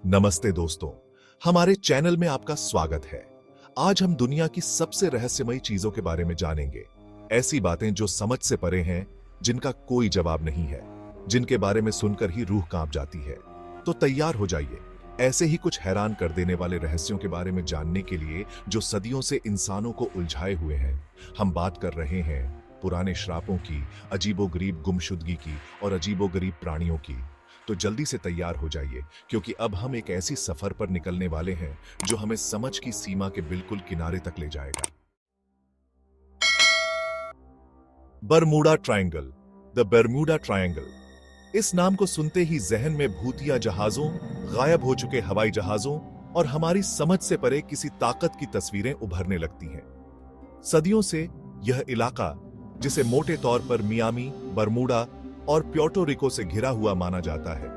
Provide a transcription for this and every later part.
नमस्ते दोस्तों, हमारे चैनल में आपका स्वागत है। आज हम दुनिया की सबसे रहस्यमयी चीजों के बारे में जानेंगे। ऐसी बातें जो समझ से परे हैं, जिनका कोई जवाब नहीं है, जिनके बारे में सुनकर ही रूह कांप जाती है। तो तैयार हो जाइए ऐसे ही कुछ हैरान कर देने वाले रहस्यों के बारे में जानने के लिए जो सदियों से इंसानों को उलझाए हुए हैं। हम बात कर रहे हैं पुराने श्रापों की, अजीबोगरीब गुमशुदगी की और अजीबोगरीब प्राणियों की। तो जल्दी से तैयार हो जाइए, क्योंकि अब हम एक ऐसी सफर पर निकलने वाले हैं जो हमें समझ की सीमा के बिल्कुल किनारे तक ले जाएगा। Bermuda triangle, the Bermuda triangle. इस नाम को सुनते ही जहन में भूतिया जहाजों, गायब हो चुके हवाई जहाजों और हमारी समझ से परे किसी ताकत की तस्वीरें उभरने लगती हैं। सदियों से यह इलाका, जिसे मोटे तौर पर मियामी, बरमूडा और प्योर्टो रिको से घिरा हुआ माना जाता है,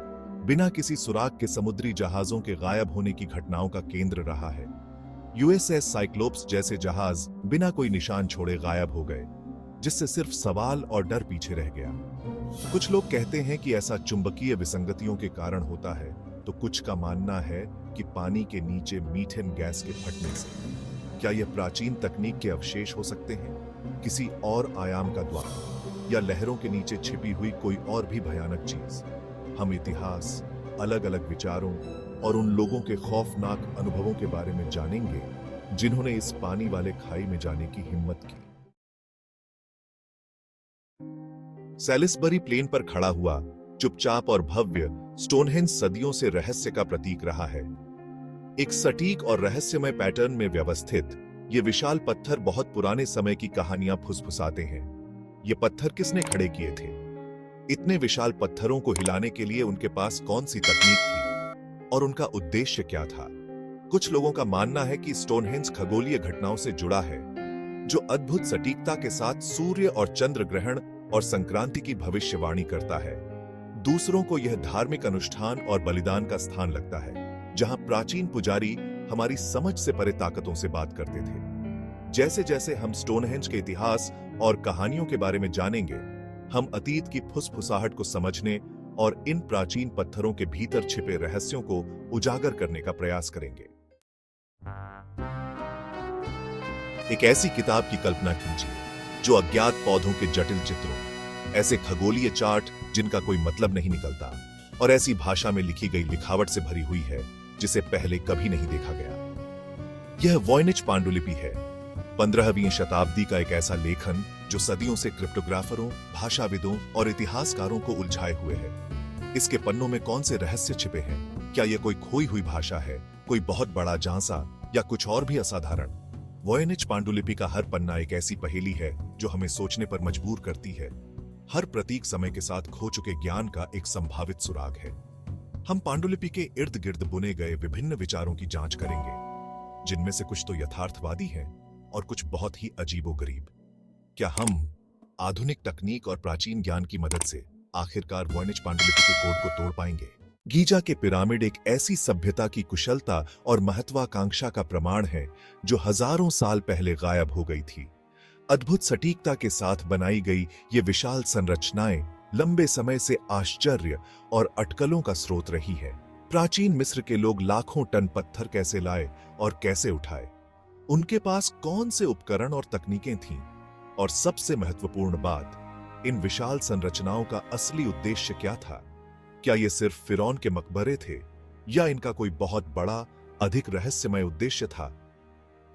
बिना किसी सुराग के समुद्री जहाजों के गायब होने की घटनाओं का केंद्र रहा है। यूएसएस साइक्लोप्स जैसे जहाज बिना कोई निशान छोड़े गायब हो गए, जिससे सिर्फ सवाल और डर पीछे रह गया। कुछ लोग कहते हैं कि ऐसा चुंबकीय विसंगतियों के कारण होता है, तो कुछ का मानना है कि पानी के नीचे मीथेन गैस के फटने से। क्या यह प्राचीन तकनीक के अवशेष हो सकते हैं, किसी और आयाम का द्वार, या लहरों के नीचे छिपी हुई कोई और भी भयानक चीज? हम इतिहास, अलग अलग विचारों और उन लोगों के खौफनाक अनुभवों के बारे में जानेंगे जिन्होंने इस पानी वाले खाई में जाने की हिम्मत की। सैलिसबरी प्लेन पर खड़ा हुआ चुपचाप और भव्य स्टोनहेंज सदियों से रहस्य का प्रतीक रहा है। एक सटीक और रहस्यमय पैटर्न में व्यवस्थित ये विशाल पत्थर बहुत पुराने समय की कहानियां फुसफुसाते हैं। ये पत्थर किसने खड़े किए थे? इतने विशाल पत्थरों को हिलाने के लिए उनके पास कौन सी तकनीक थी और उनका उद्देश्य क्या था? कुछ लोगों का मानना है कि स्टोनहेंज खगोलीय घटनाओं से जुड़ा है, जो अद्भुत सटीकता के साथ सूर्य और चंद्र ग्रहण और संक्रांति की भविष्यवाणी करता है। दूसरों को यह धार्मिक अनुष्ठान और बलिदान का स्थान लगता है, जहां प्राचीन पुजारी हमारी समझ से परे ताकतों से बात करते थे। जैसे जैसे हम स्टोनहेंज के इतिहास और कहानियों के बारे में जानेंगे, हम अतीत की फुसफुसाहट को समझने और इन प्राचीन पत्थरों के भीतर छिपे रहस्यों को उजागर करने का प्रयास करेंगे। एक ऐसी किताब की कल्पना कीजिए जो अज्ञात पौधों के जटिल चित्रों, ऐसे खगोलीय चार्ट जिनका कोई मतलब नहीं निकलता, और ऐसी भाषा में लिखी गई लिखावट से भरी हुई है जिसे पहले कभी नहीं देखा गया। यह वॉयनिच पांडुलिपि है, 15वीं शताब्दी का एक ऐसा लेखन जो सदियों से क्रिप्टोग्राफरों, भाषाविदों और इतिहासकारों को उलझाए हुए है। इसके पन्नों में कौन से रहस्य छिपे हैं? क्या यह कोई खोई हुई भाषा है, कोई बहुत बड़ा झांसा, या कुछ और भी असाधारण? वॉयनिच पांडुलिपि का हर पन्ना एक ऐसी पहेली है जो हमें सोचने पर मजबूर करती है। हर प्रतीक समय के साथ खो चुके ज्ञान का एक संभावित सुराग है। हम पांडुलिपि के इर्द गिर्द बुने गए विभिन्न विचारों की जांच करेंगे, जिनमें से कुछ तो यथार्थवादी हैं और कुछ बहुत ही अजीबोगरीब। क्या हम आधुनिक तकनीक और प्राचीन ज्ञान की मदद से आखिरकार वॉयनिच पांडुलिपि के कोड को तोड़ पाएंगे? गीजा के पिरामिड एक ऐसी सभ्यता की कुशलता और महत्वाकांक्षा का प्रमाण है जो हजारों साल पहले गायब हो गई थी। अद्भुत सटीकता के साथ बनाई गई ये विशाल संरचनाएं लंबे समय से आश्चर्य और अटकलों का स्रोत रही है। प्राचीन मिस्र के लोग लाखों टन पत्थर कैसे लाए और कैसे उठाए? उनके पास कौन से उपकरण और तकनीकें थीं? और सबसे महत्वपूर्ण बात, इन विशाल संरचनाओं का असली उद्देश्य क्या था? क्या ये सिर्फ फिरौन के मकबरे थे, या इनका कोई बहुत बड़ा, अधिक रहस्यमय उद्देश्य था?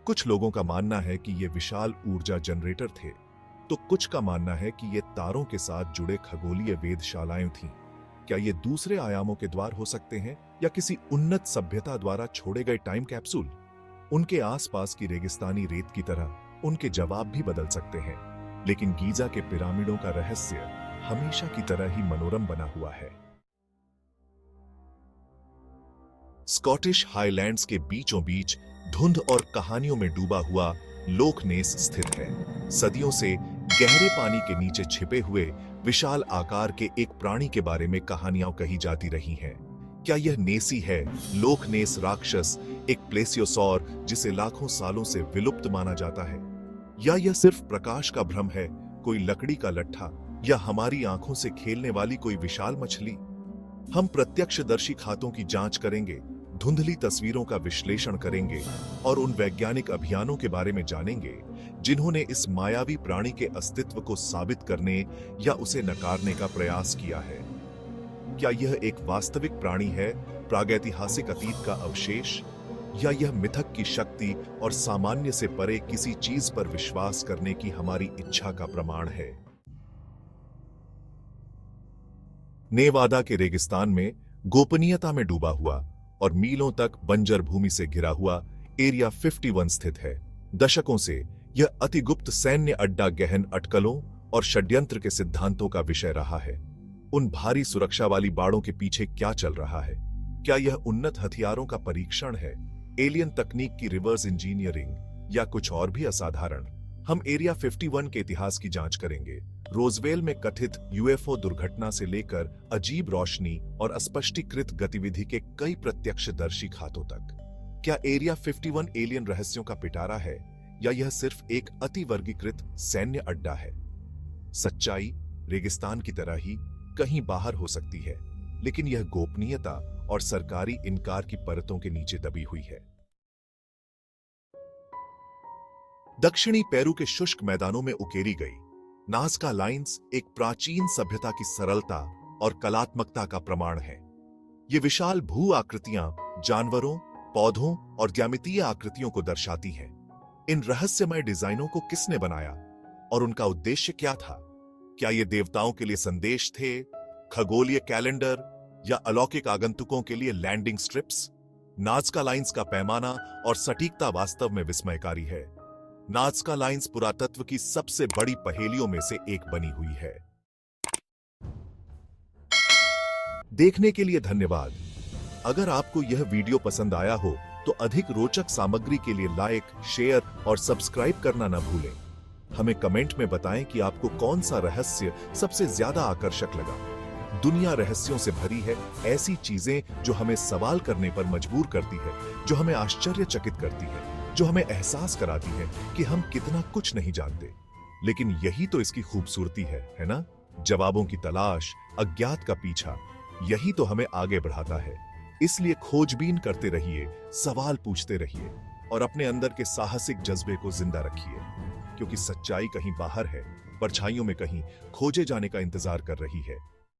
कुछ लोगों का मानना है कि ये विशाल ऊर्जा जनरेटर थे, तो कुछ का मानना है कि ये तारों के साथ जुड़े खगोलीय वेधशालाएं थीं। क्या ये दूसरे आयामों के द्वार हो सकते हैं, या किसी उन्नत सभ्यता द्वारा छोड़े गए टाइम कैप्सूल? उनके आसपास की रेगिस्तानी रेत की तरह उनके जवाब भी बदल सकते हैं, लेकिन गीजा के पिरामिडों का रहस्य हमेशा की तरह ही मनोरम बना हुआ है। स्कॉटिश हाईलैंड्स के बीचों बीच धुंध और कहानियों में डूबा हुआ लोक नेस स्थित है। सदियों से गहरे पानी के नीचे छिपे हुए विशाल आकार के एक प्राणी के बारे में कहानियां कही जाती रही हैं। क्या यह नेसी है, लोक नेस राक्षस, एक प्लेसियोसॉर जिसे लाखों सालों से विलुप्त माना जाता है? या यह सिर्फ प्रकाश का भ्रम है, कोई लकड़ी का लट्ठा, या हमारी आंखों से खेलने वाली कोई विशाल मछली? हम प्रत्यक्षदर्शी खातों की जांच करेंगे, धुंधली तस्वीरों का विश्लेषण करेंगे और उन वैज्ञानिक अभियानों के बारे में जानेंगे जिन्होंने इस मायावी प्राणी के अस्तित्व को साबित करने या उसे नकारने का प्रयास किया है। क्या यह एक वास्तविक प्राणी है, प्रागैतिहासिक अतीत का अवशेष, या यह मिथक की शक्ति और सामान्य से परे किसी चीज पर विश्वास करने की हमारी इच्छा का प्रमाण है? नेवादा के रेगिस्तान में गोपनीयता में डूबा हुआ और मीलों तक बंजर भूमि से घिरा हुआ एरिया 51 स्थित है। दशकों से यह अतिगुप्त सैन्य अड्डा गहन अटकलों और षड्यंत्र के सिद्धांतों का विषय रहा है। उन भारी सुरक्षा वाली बाड़ों के पीछे क्या चल रहा है? क्या यह उन्नत हथियारों का परीक्षण है, एलियन तकनीक की रिवर्स इंजीनियरिंग, या कुछ और भी असाधारण? हम एरिया 51 के इतिहास की जांच करेंगे, रोजवेल में कथित यूएफओ दुर्घटना से लेकर अजीब रोशनी और अस्पष्टीकृत गतिविधि के कई प्रत्यक्षदर्शी खातों तक। क्या एरिया 51 एलियन रहस्यों का पिटारा है, या यह सिर्फ एक अतिवर्गीकृत सैन्य अड्डा है? सच्चाई रेगिस्तान की तरह ही कहीं बाहर हो सकती है, लेकिन यह गोपनीयता और सरकारी इनकार की परतों के नीचे दबी हुई है। दक्षिणी पेरू के शुष्क मैदानों में उकेरी गई नाज़का लाइन्स एक प्राचीन सभ्यता की सरलता और कलात्मकता का प्रमाण है। ये विशाल भू आकृतियां जानवरों, पौधों और ज्यामितीय आकृतियों को दर्शाती हैं। इन रहस्यमय डिजाइनों को किसने बनाया और उनका उद्देश्य क्या था? क्या ये देवताओं के लिए संदेश थे, खगोलीय कैलेंडर, या अलौकिक आगंतुकों के लिए लैंडिंग स्ट्रिप्स? नाज़का लाइन्स का पैमाना और सटीकता वास्तव में विस्मयकारी है। नाज़का लाइन्स पुरातत्व की सबसे बड़ी पहेलियों में से एक बनी हुई है। देखने के लिए धन्यवाद। अगर आपको यह वीडियो पसंद आया हो तो अधिक रोचक सामग्री के लिए लाइक, शेयर और सब्सक्राइब करना न भूलें। हमें कमेंट में बताएं कि आपको कौन सा रहस्य सबसे ज्यादा आकर्षक लगा। दुनिया रहस्यों से भरी है, ऐसी चीजें जो हमें सवाल करने पर मजबूर करती है, जो हमें आश्चर्यचकित करती है, जो हमें एहसास कराती है कि हम कितना कुछ नहीं जानते। लेकिन यही तो इसकी खूबसूरती है ना? जवाबों की तलाश, अज्ञात का पीछा, यही तो हमें आगे बढ़ाता है। इसलिए खोजबीन करते रहिए, सवाल पूछते रहिए और अपने अंदर के साहसिक जज्बे को जिंदा रखिए, क्योंकि सच्चाई कहीं बाहर है, परछाइयों में कहीं खोजे जाने का इंतजार कर रही है।